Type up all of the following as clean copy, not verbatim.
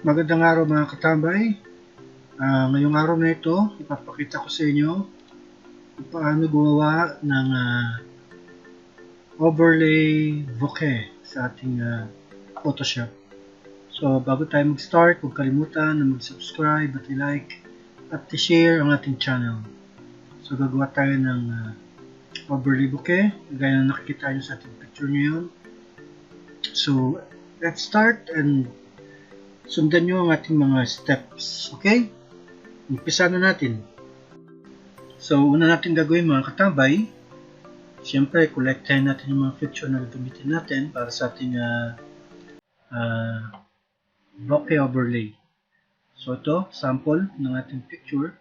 Magandang araw mga katambay. Ngayong araw na ito, ipapakita ko sa inyo kung paano gumawa ng overlay bokeh sa ating Photoshop. So, bago tayo mag-start, huwag kalimutan na mag-subscribe at i-like at i-share ang ating channel. So, gagawa tayo ng overlay bokeh, gaya na nakikita nyo sa ating picture ngayon. So, let's start and sundan nyo ang ating mga steps, okay? Umpisa na natin. So, una natin gagawin mga katambay, siyempre, collectahin natin yung mga picture na gagamitin natin para sa ating BOKEH Overlay. So, ito, sample ng ating picture.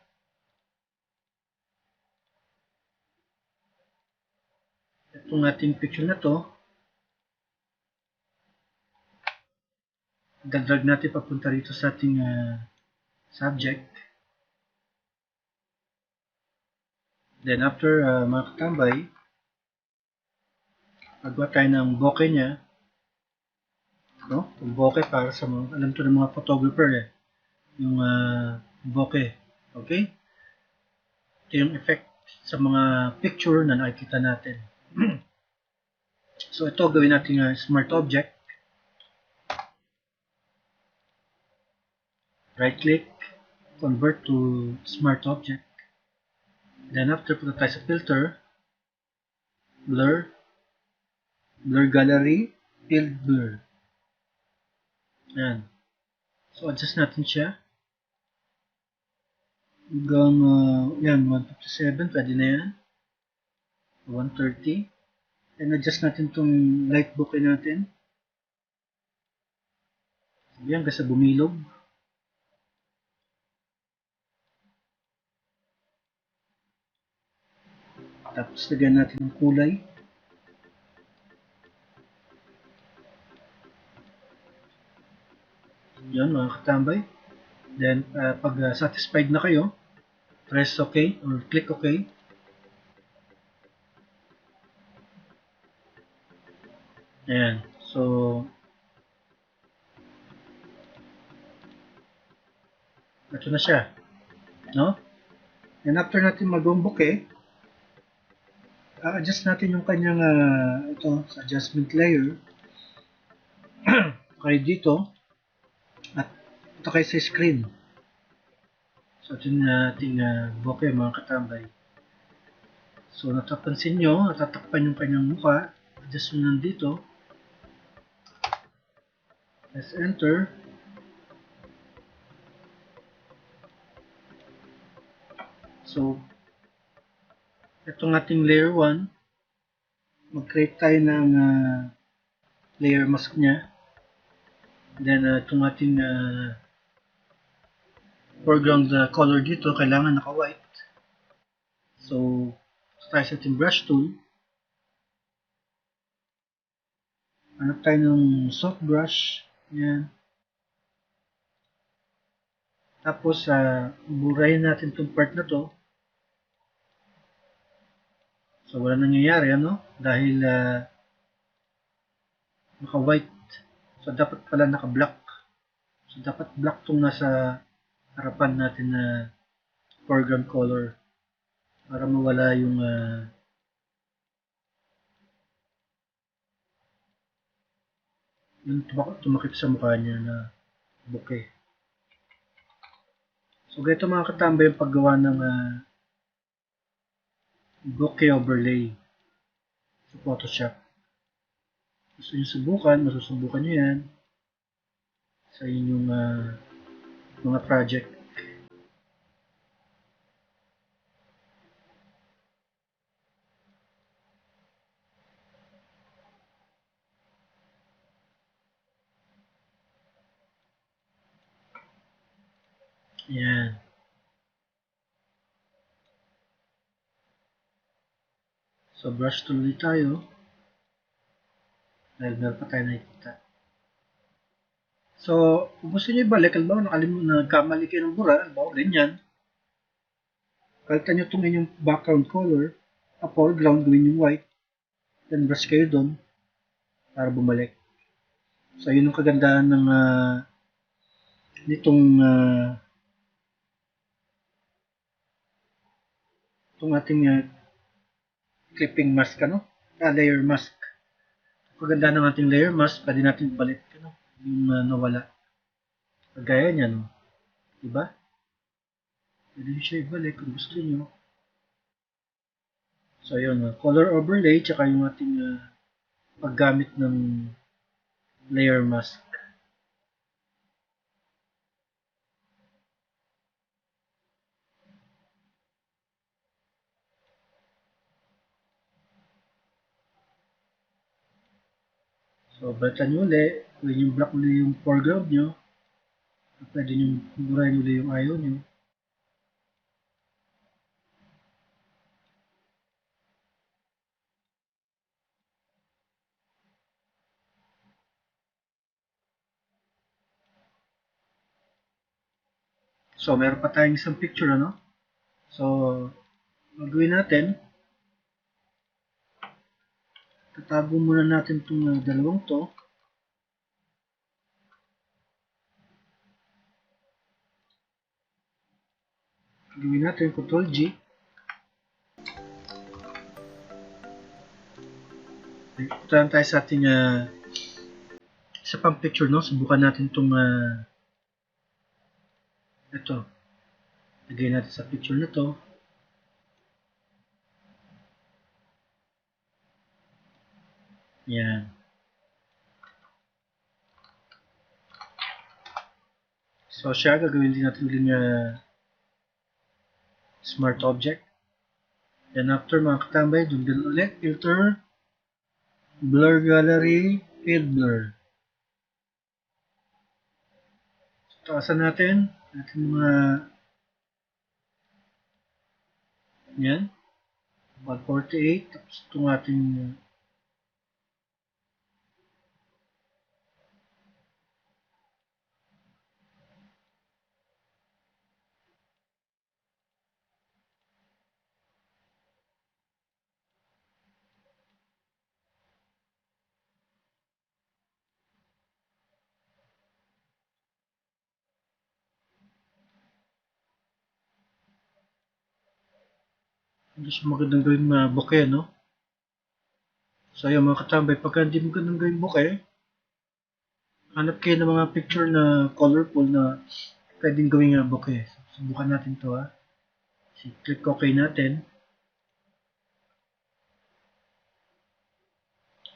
Itong ating picture na to, dadrag natin papunta rito sa ating subject. Then, after mga katambay, magawa tayo ng bokeh niya. No? Yung bokeh para sa mga, alam to ng mga photographer yung bokeh. Okay? Ito yung effect sa mga picture na nakikita natin. So, ito gawin natin smart object. Right click, convert to smart object. Then after, punta tayo sa filter, blur, blur gallery, field blur. Yan. So, adjust natin siya. Hanggang, yan, 157, pwede na yan. 130. And adjust natin itong light bokeh natin. Yan, hanggang sa bumilog. Tapos, lagyan natin ng kulay. Yan, mga katambay. Then, pag satisfied na kayo, press OK or click OK. Ayan. So, ito na siya. No? And after natin magawang bokeh, adjust natin yung kanyang ito, sa adjustment layer. Okay, dito. At ito kayo sa screen. So, ito na ating bokeh mga katambay. So, natapansin nyo, natatakpan yung kanyang mukha. Adjust nyo nandito. Press enter. So, itong ating layer 1, mag-create tayo ng layer mask niya. Then, itong ating foreground color dito, kailangan naka-white. So, tayo sa ating brush tool. Hanap tayo ng soft brush. Yan. Tapos, burahin natin itong part na to. So, wala nangyayari, ano? Dahil naka-white. So, dapat pala naka-black. So, dapat black itong nasa harapan natin na foreground color. Para mawala yung yung tumakip sa mukha niya na bokeh. So, ganito mga katambay yung paggawa ng BOKEH Overlay sa Photoshop. Gusto nyo subukan, masusubukan nyo yan sa inyong mga project. Yan. So, brush tool ulit tayo. Dahil meron pa tayo nakikita. So, kung gusto nyo ibalik, halimbawa nagkamali kayo ng bura, halimbawa ganyan. Kalitan nyo itong inyong background color, foreground, gawin yung white. Then brush kayo doon para bumalik. So, yun ang kagandahan ng nitong itong ating clipping mask, layer mask. Paganda ng ating layer mask, pwede natin balik yung nawala. Kagaya niyan, diba? Pwede nyo siya ibalik kung gusto nyo. So, yun, color overlay, tsaka yung ating paggamit ng layer mask. So, balikan nyo ulit. Pwede nyo block ulit yung foreground nyo. Pwede nyo burahin ulit yung ayaw nyo. So, meron pa tayong isang picture, So, gagawin natin, tatago muna natin itong dalawang to. Gawin natin, Ctrl G. Punta tayo sa ating isa pang picture, Subukan natin itong ito. Lagay natin sa picture na to. Yan. So, siya, gagawin din natin ulit smart object. Then after, mga katambay, doon din ulit, filter, blur gallery, field blur. So, taasan natin, mga yan, 148, tapos itong ating hindi siya magandang gawin bokeh, So, yung mga katambay, pagka hindi magandang gawin bokeh, hanap kayo ng mga picture na colorful na pwedeng gawin bokeh. Subukan natin to, click OK natin.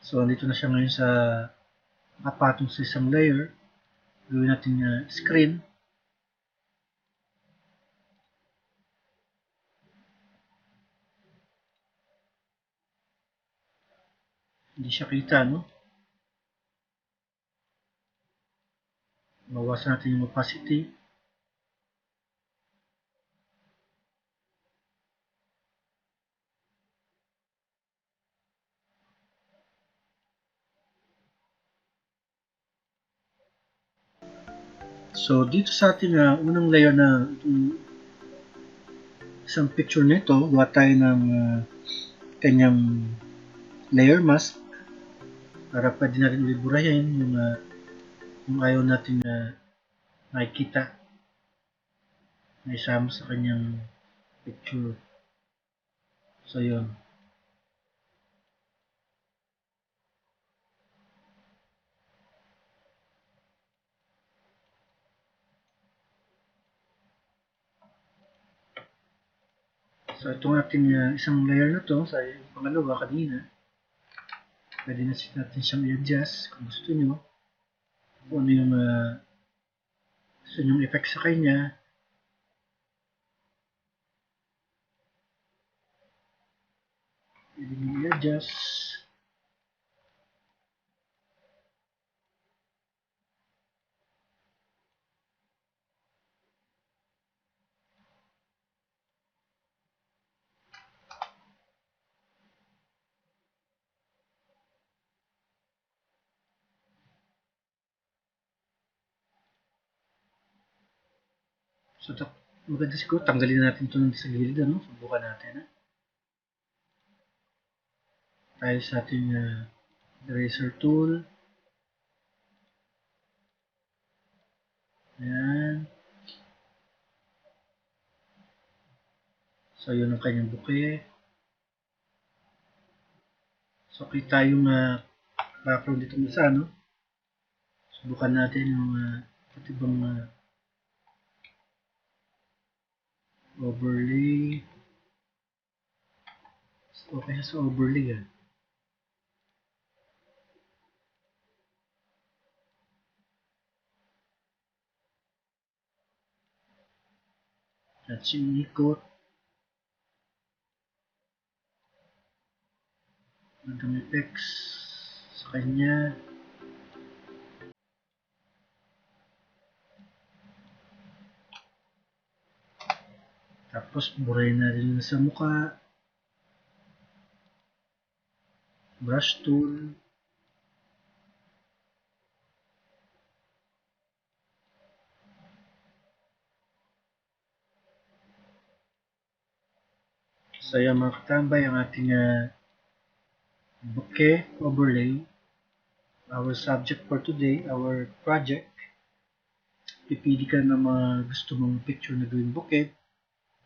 So, andito na siya ngayon sa nakapatong sa isang layer. Gawin natin screen. Hindi siya kita, Bawasan natin yung opacity. So, dito sa ating unang layer na isang picture nito, gawa tayo ng kanyang layer mask para pwede natin ulit burahin yung ayaw natin makikita na isama sa kanyang picture. So, yun. So, itong ating isang layer na to, sa pangalawa kanina, pwede na natin siyang i-adjust kung gusto nyo. Kung ano yung gusto nyo effect sa kanya. Pwede nyo i-adjust. So, maganda siguro, tanggalin natin ito sa gilid, Subukan natin, Tayo sa ating eraser tool. Ayan. So, yun ang kanyang bouquet. So, kita yung background dito isa, no? Subukan natin yung iba't ibang overlay. Okay siya sa overlay, At sinikot. Magandang effects sa kanya. Tapos, burayin na rin sa mukha. Brush tool. So, yan mga katambay, ang ating bokeh overlay. Our subject for today, our project. Pipili ka ng mga gusto mong picture na gawing bokeh.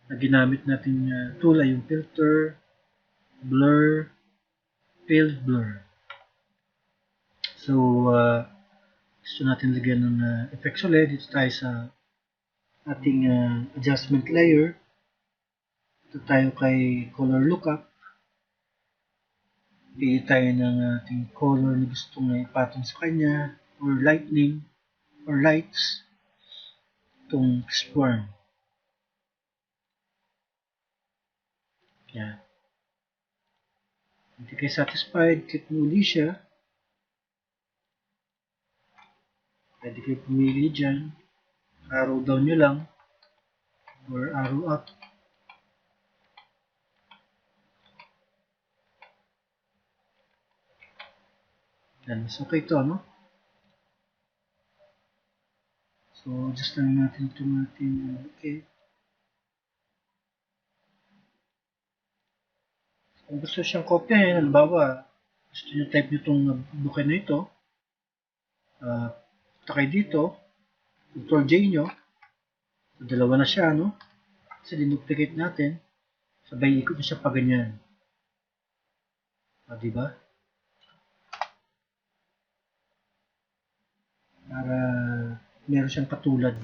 Na ginamit natin tool ay yung filter, blur, field blur. So, gusto natin lagyan ng effects ulit. Dito tayo sa ating adjustment layer. Dito tayo kay color lookup. Pili tayo ng ating color na gusto na ipatong sa kanya, or lightning, or lights. Itong swarm. Yan. Hindi kayo satisfied, click mo uli siya. Pwede kayo pumili dyan. Arrow down nyo lang, or arrow up. Yan, mas okay ito, no? So, adjust lang natin itong ating okay. Kung gusto siyang kopyahin, halimbawa, gusto nyo type nyo itong bouquet na ito, punta kayo dito, Ctrl J nyo, so, dalawa na siya, no? Kasi dinuplicate natin, sabay ikot na siya pa ganyan. Diba? Para meron siyang katulad.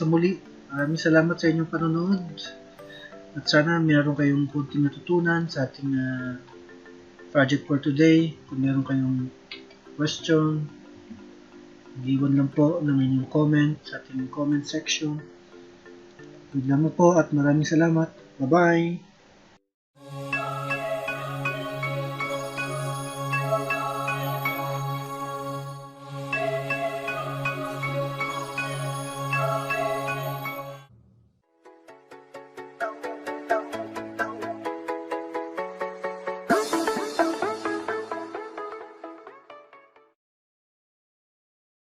So muli, maraming salamat sa inyong panonood. At sana meron kayong konting natutunan sa ating project for today. Kung meron kayong question, mag-iwan lang po ng inyong comment sa ating comment section. Good lamang po at maraming salamat. Bye-bye!